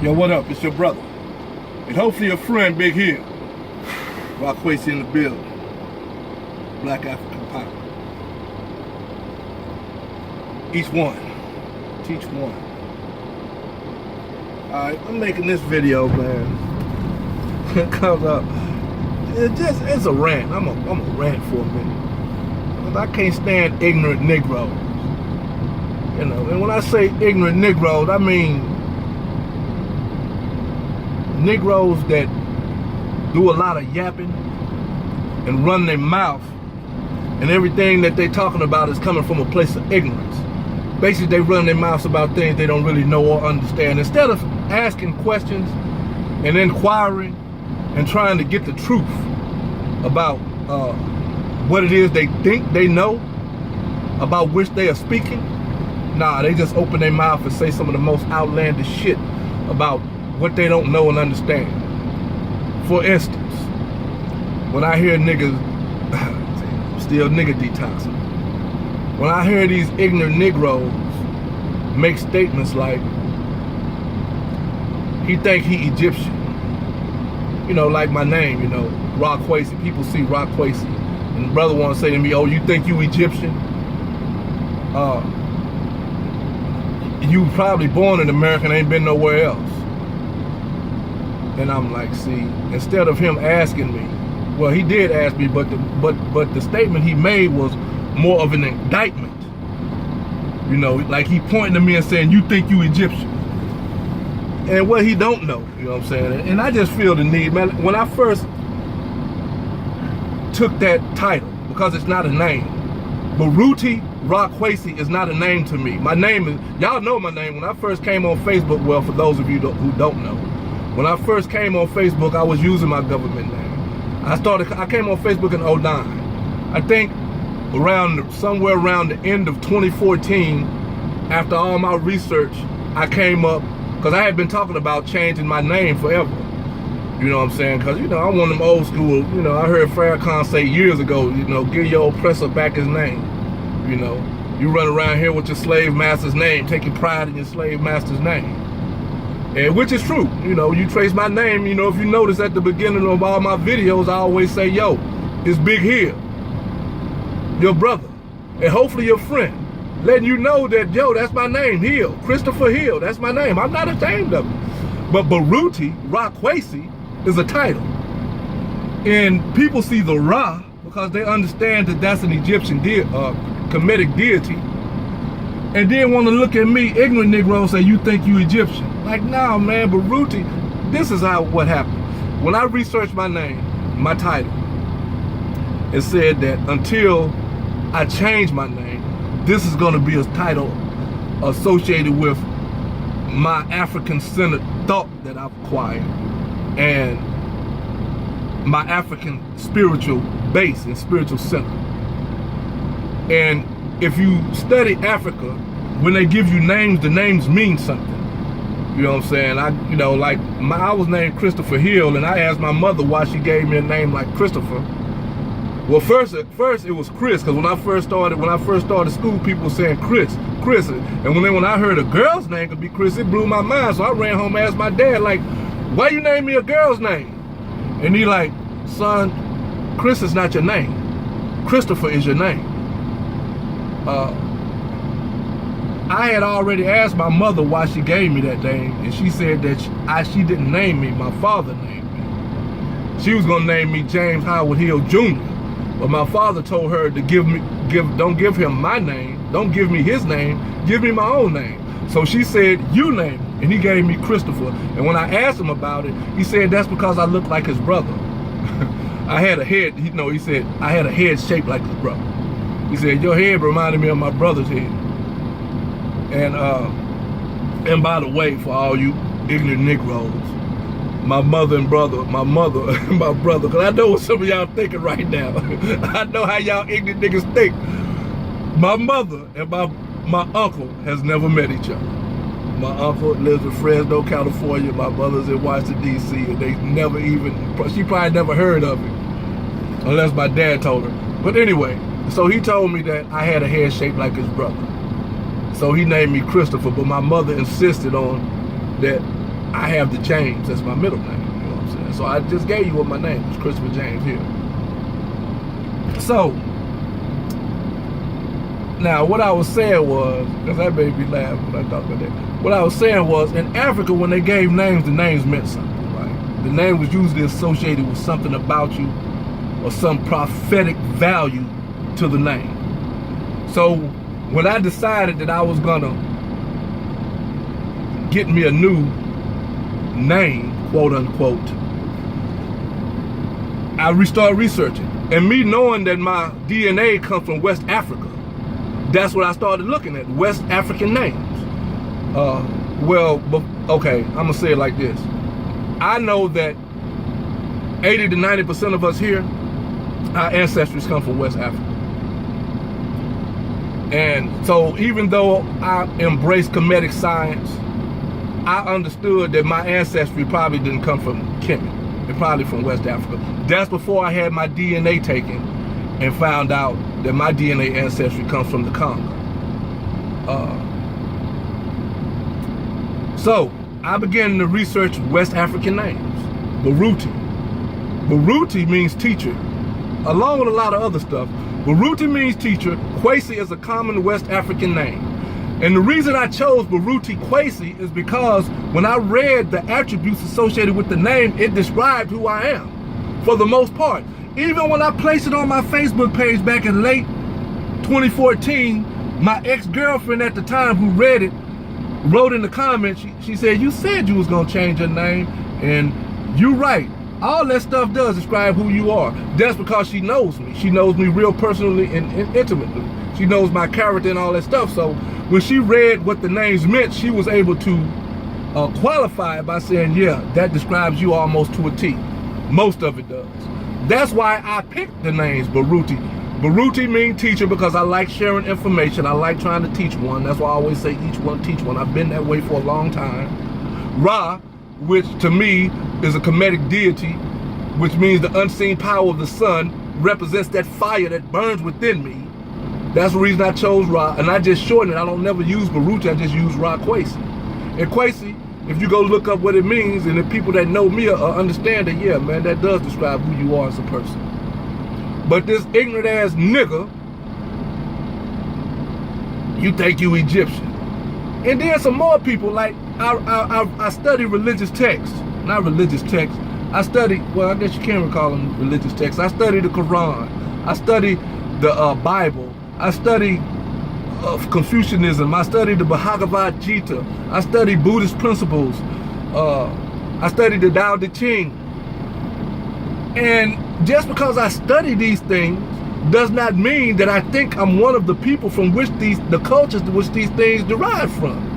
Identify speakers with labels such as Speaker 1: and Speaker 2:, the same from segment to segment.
Speaker 1: Yo, what up? It's your brother. And hopefully your friend, Big Hill. Rockway's in the building. Black African power. Each one. Teach one. Alright, I'm making this video, man. Because it's a rant. I'm a rant for a minute. Because I can't stand ignorant Negroes. You know, and when I say ignorant Negroes, I mean Negroes that do a lot of yapping and run their mouth, and everything that they're talking about is coming from a place of ignorance. Basically, they run their mouths about things they don't really know or understand. Instead of asking questions and inquiring and trying to get the truth about what it is they think they know, about which they are speaking, nah, they just open their mouth and say some of the most outlandish shit about what they don't know and understand. For instance, when I hear niggas, still nigga detoxing, when I hear these ignorant Negroes make statements like, he think he Egyptian. You know, like my name, you know, Rockway's. People see Rockway's, and the brother want to say to me, oh, you think you Egyptian? You probably born in America and ain't been nowhere else. And I'm like, see, instead of him asking me, well, he did ask me, but the statement he made was more of an indictment. You know, like he pointing to me and saying, you think you Egyptian. And what he don't know, you know what I'm saying? And I just feel the need, man. When I first took that title, because it's not a name, Baruti Rockwaysi is not a name to me. My name is, y'all know my name. When I first came on Facebook, well, for those of you who don't know, when I first came on Facebook, I was using my government name. I came on Facebook in 09. I think somewhere around the end of 2014, after all my research, I came up, because I had been talking about changing my name forever. You know what I'm saying? Because, you know, I'm one of them old school, you know, I heard Farrakhan say years ago, you know, give your oppressor back his name. You know, you run around here with your slave master's name, taking pride in your slave master's name. And which is true. You know, you trace my name, you know, if you notice at the beginning of all my videos, I always say, yo, it's Big Hill, your brother, and hopefully your friend, letting you know that, yo, that's my name, Hill, Christopher Hill, that's my name. I'm not ashamed of it. But Baruti Rockwaysi is a title. And people see the Ra because they understand that that's an Egyptian Kemetic deity, and then want to look at me, ignorant Negro, and say, you think you Egyptian. Like, nah, man, Baruti, this is what happened. When I researched my name, my title, it said that until I change my name, this is going to be a title associated with my African-centered thought that I've acquired, and my African spiritual base and spiritual center. And if you study Africa, when they give you names, the names mean something. You know what I'm saying? I was named Christopher Hill, and I asked my mother why she gave me a name like Christopher. Well, first it was Chris, because when I first started school, people were saying Chris. And when I heard a girl's name could be Chris, it blew my mind. So I ran home and asked my dad, like, why you name me a girl's name? And he like, son, Chris is not your name. Christopher is your name. I had already asked my mother why she gave me that name, and she said that she didn't name me, my father named me. She was gonna name me James Howard Hill Jr., but my father told her to don't give him my name, don't give me his name, give me my own name. So she said, you name him, and he gave me Christopher. And when I asked him about it, he said that's because I look like his brother. I had a head, he said, I had a head shaped like his brother. He said, your head reminded me of my brother's head. And by the way, for all you ignorant Negroes, my mother and my brother, because I know what some of y'all thinking right now. I know how y'all ignorant niggas think. My mother and my uncle has never met each other. My uncle lives in Fresno, California. My mother's in Washington, D.C., and they never even, she probably never heard of it, unless my dad told her. But anyway, so he told me that I had a head shaped like his brother. So he named me Christopher, but my mother insisted on that I have the James as my middle name. You know what I'm saying? So I just gave you what my name was, Christopher James Hill. So now what I was saying was, because that made me laugh when I thought about that. What I was saying was, in Africa, when they gave names, the names meant something, right? The name was usually associated with something about you or some prophetic value to the name. So when I decided that I was gonna get me a new name, quote unquote, I started researching. And me knowing that my DNA comes from West Africa, that's what I started looking at, West African names. Okay, I'm gonna say it like this. I know that 80 to 90% of us here, our ancestors come from West Africa. And so even though I embrace comedic science, I understood that my ancestry probably didn't come from Kemet. It probably from West Africa. That's before I had my DNA taken and found out that my DNA ancestry comes from the Congo. So I began to research West African names. Baruti. Baruti means teacher, along with a lot of other stuff. Baruti means teacher. Kwesi is a common West African name. And the reason I chose Baruti Kwesi is because when I read the attributes associated with the name, it described who I am, for the most part. Even when I placed it on my Facebook page back in late 2014, my ex-girlfriend at the time who read it wrote in the comments, she said, you said you was gonna change your name, and you're right. All that stuff does describe who you are. That's because she knows me. She knows me real personally and intimately. She knows my character and all that stuff. So when she read what the names meant, she was able to qualify it by saying, yeah, that describes you almost to a T. Most of it does. That's why I picked the names Baruti. Baruti means teacher because I like sharing information. I like trying to teach one. That's why I always say each one teach one. I've been that way for a long time. Ra, which to me is a comedic deity, which means the unseen power of the sun, represents that fire that burns within me. That's the reason I chose Ra, and I just shorten it. I don't never use Baruti, I just use Ra Kwesi. And Kwesi, if you go look up what it means, and the people that know me understand that, yeah, man, that does describe who you are as a person. But this ignorant ass nigga, you think you Egyptian. And then some more people, like, I study religious texts. Not religious texts. I study, well, I guess you can't call them religious texts. I study the Quran. I study the Bible. I study Confucianism. I study the Bhagavad Gita. I study Buddhist principles. I study the Tao Te Ching. And just because I study these things does not mean that I think I'm one of the people from which the cultures to which these things derive from.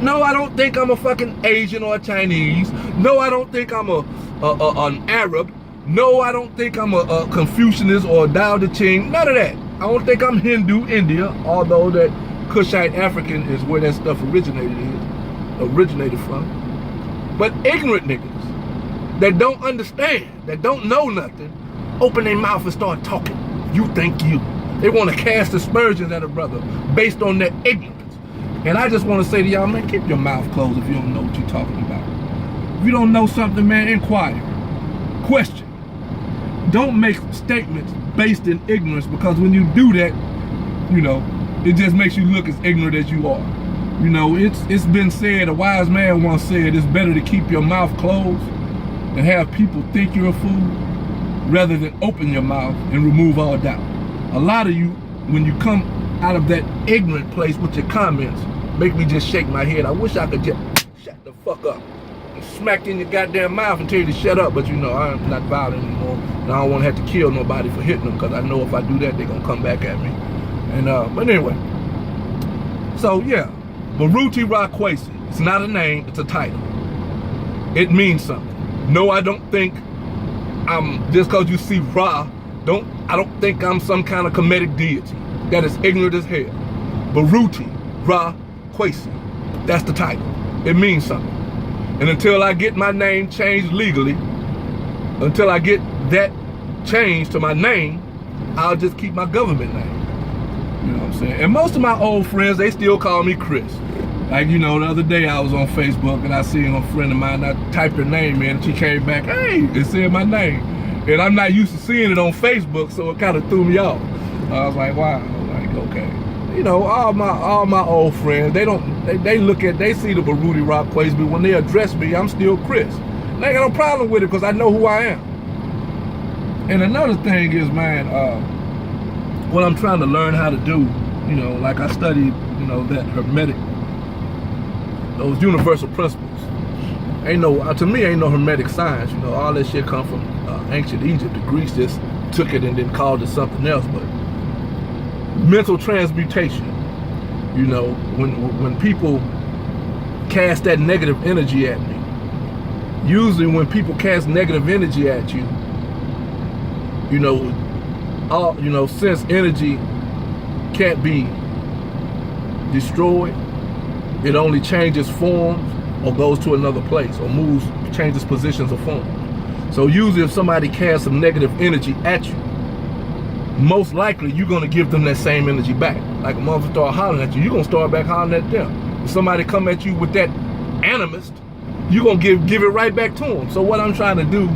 Speaker 1: No, I don't think I'm a fucking Asian or a Chinese. No, I don't think I'm an Arab. No, I don't think I'm a Confucianist or a Tao Te Ching. None of that. I don't think I'm Hindu, India, although that Kushite African is where that stuff originated from. But ignorant niggas that don't understand, that don't know nothing, open their mouth and start talking. You think you. They want to cast aspersions at a brother based on their ignorance. And I just want to say to y'all, man, keep your mouth closed if you don't know what you're talking about. If you don't know something, man, inquire. Question. Don't make statements based in ignorance, because when you do that, you know, it just makes you look as ignorant as you are. You know, it's been said, a wise man once said, it's better to keep your mouth closed and have people think you're a fool rather than open your mouth and remove all doubt. A lot of you, when you come out of that ignorant place with your comments, make me just shake my head. I wish I could just shut the fuck up and smack you in your goddamn mouth and tell you to shut up, but you know, I'm not violent anymore, and I don't want to have to kill nobody for hitting them, because I know if I do that, they're gonna come back at me. And but anyway, so yeah, Baruti Ra Kwesi. It's not a name, it's a title. It means something. No, I don't think I'm, just because you see Ra, I don't think I'm some kind of comedic deity that is ignorant as hell. Baruti Ra Kwesi. That's the title. It means something. And until I get my name changed legally, until I get that changed to my name, I'll just keep my government name. You know what I'm saying? And most of my old friends, they still call me Chris. Like, you know, the other day I was on Facebook and I seen a friend of mine, I typed her name in and she came back, hey, it said my name. And I'm not used to seeing it on Facebook, so it kind of threw me off. I was like, wow. I was like, okay. You know, all my old friends, they see the Baruti Rockway's, but when they address me, I'm still Chris. And I ain't got no problem with it because I know who I am. And another thing is, man, what I'm trying to learn how to do, you know, like I studied, you know, that hermetic, those universal principles. To me, ain't no hermetic science. You know, all that shit come from ancient Egypt. The Greeks just took it and then called it something else. But mental transmutation, you know, when people cast that negative energy at me, usually when people cast negative energy at you, you know, since energy can't be destroyed, it only changes forms or goes to another place or changes positions or forms. So usually if somebody casts some negative energy at you, most likely you're gonna give them that same energy back. Like a motherfucker start hollering at you, you're gonna start back hollering at them. If somebody come at you with that animist, you're gonna give it right back to them. So what I'm trying to do,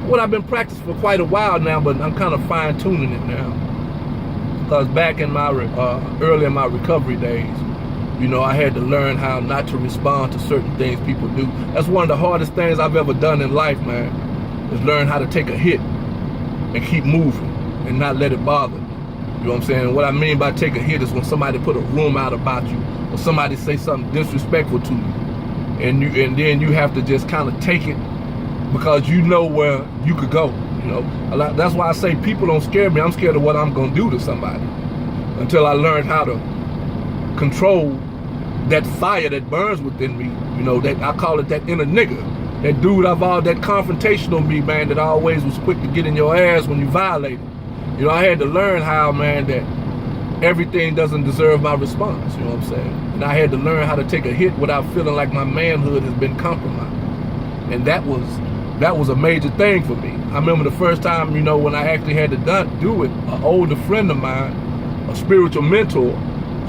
Speaker 1: what I've been practicing for quite a while now, but I'm kind of fine tuning it now. Because back in my early in my recovery days, you know, I had to learn how not to respond to certain things people do. That's one of the hardest things I've ever done in life, man, is learn how to take a hit and keep moving and not let it bother me. You know what I'm saying? And what I mean by take a hit is when somebody put a rumor out about you or somebody say something disrespectful to you, and then you have to just kind of take it because you know where you could go. You know, that's why I say people don't scare me. I'm scared of what I'm gonna do to somebody until I learn how to control that fire that burns within me. You know, that I call it that inner nigga, that dude that confrontational me, man, that always was quick to get in your ass when you violated. You know, I had to learn how, man, that everything doesn't deserve my response. You know what I'm saying? And I had to learn how to take a hit without feeling like my manhood has been compromised. And that was a major thing for me. I remember the first time, you know, when I actually had to do it, an older friend of mine, a spiritual mentor,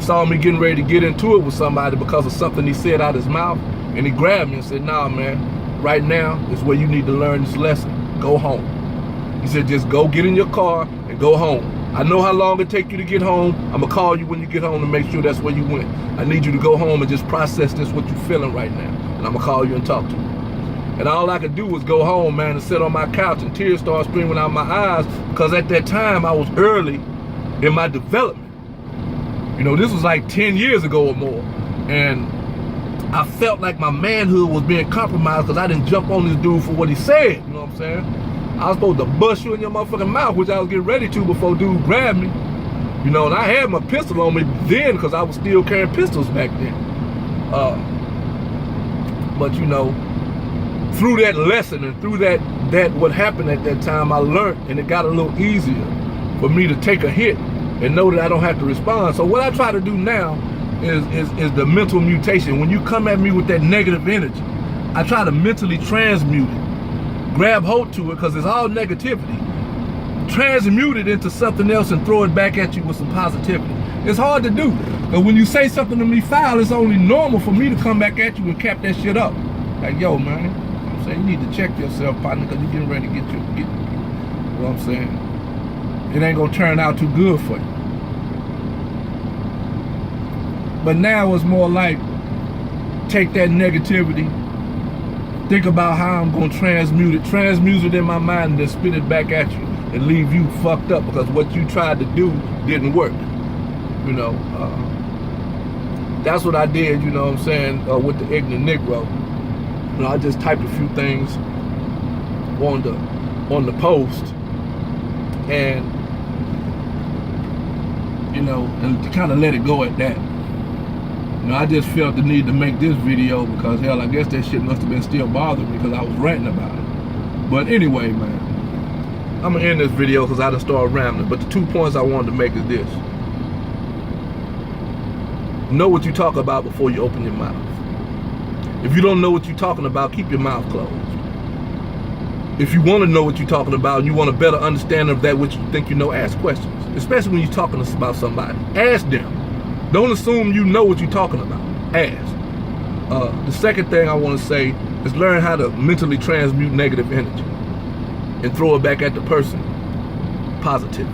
Speaker 1: saw me getting ready to get into it with somebody because of something he said out his mouth, and he grabbed me and said, nah, man, right now is where you need to learn this lesson. Go home. He said, just go get in your car and go home. I know how long it take you to get home. I'm gonna call you when you get home to make sure that's where you went. I need you to go home and just process this, what you're feeling right now. And I'm gonna call you and talk to you. And all I could do was go home, man, and sit on my couch, and tears started streaming out my eyes because at that time I was early in my development. You know, this was like 10 years ago or more. And I felt like my manhood was being compromised because I didn't jump on this dude for what he said. You know what I'm saying? I was supposed to bust you in your motherfucking mouth, which I was getting ready to before dude grabbed me. You know, and I had my pistol on me then because I was still carrying pistols back then. But you know, through that lesson and through that what happened at that time, I learned, and it got a little easier for me to take a hit and know that I don't have to respond. So what I try to do now is the mental mutation. When you come at me with that negative energy, I try to mentally transmute it, grab hold to it, because it's all negativity, transmute it into something else and throw it back at you with some positivity. It's hard to do, but when you say something to me foul, it's only normal for me to come back at you and cap that shit up. Like, yo, man, I'm saying, you need to check yourself, partner, because you're getting ready to get you know what I'm saying? It ain't gonna turn out too good for you. But now it's more like, take that negativity, think about how I'm gonna transmute it in my mind, and then spit it back at you and leave you fucked up because what you tried to do didn't work. You know, that's what I did, you know what I'm saying, with the ignorant Negro. You know, I just typed a few things on the post, and you know, and to kind of let it go at that. You know, I just felt the need to make this video because, hell, I guess that shit must have been still bothering me because I was ranting about it. But anyway, man, I'm gonna end this video because I done started rambling. But the 2 points I wanted to make is this: know what you talk about before you open your mouth. If you don't know what you're talking about, keep your mouth closed. If you want to know what you're talking about and you want a better understanding of that which you think you know, ask questions. Especially when you're talking about somebody. Ask them. Don't assume you know what you're talking about. Ask. The second thing I want to say is learn how to mentally transmute negative energy and throw it back at the person positively.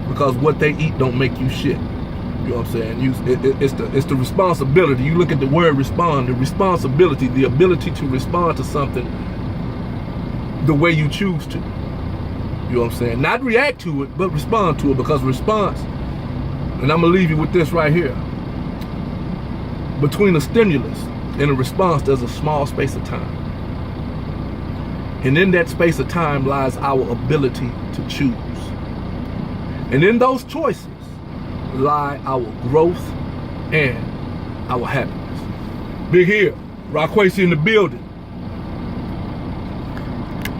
Speaker 1: Because what they eat don't make you shit. You know what I'm saying? It's the responsibility. You look at the word respond, the responsibility, the ability to respond to something the way you choose to. You know what I'm saying? Not react to it, but respond to it, because response, and I'm gonna leave you with this right here. Between a stimulus and a response, there's a small space of time. And in that space of time lies our ability to choose. And in those choices lie our growth and our happiness. Big here, Rockwayce in the building.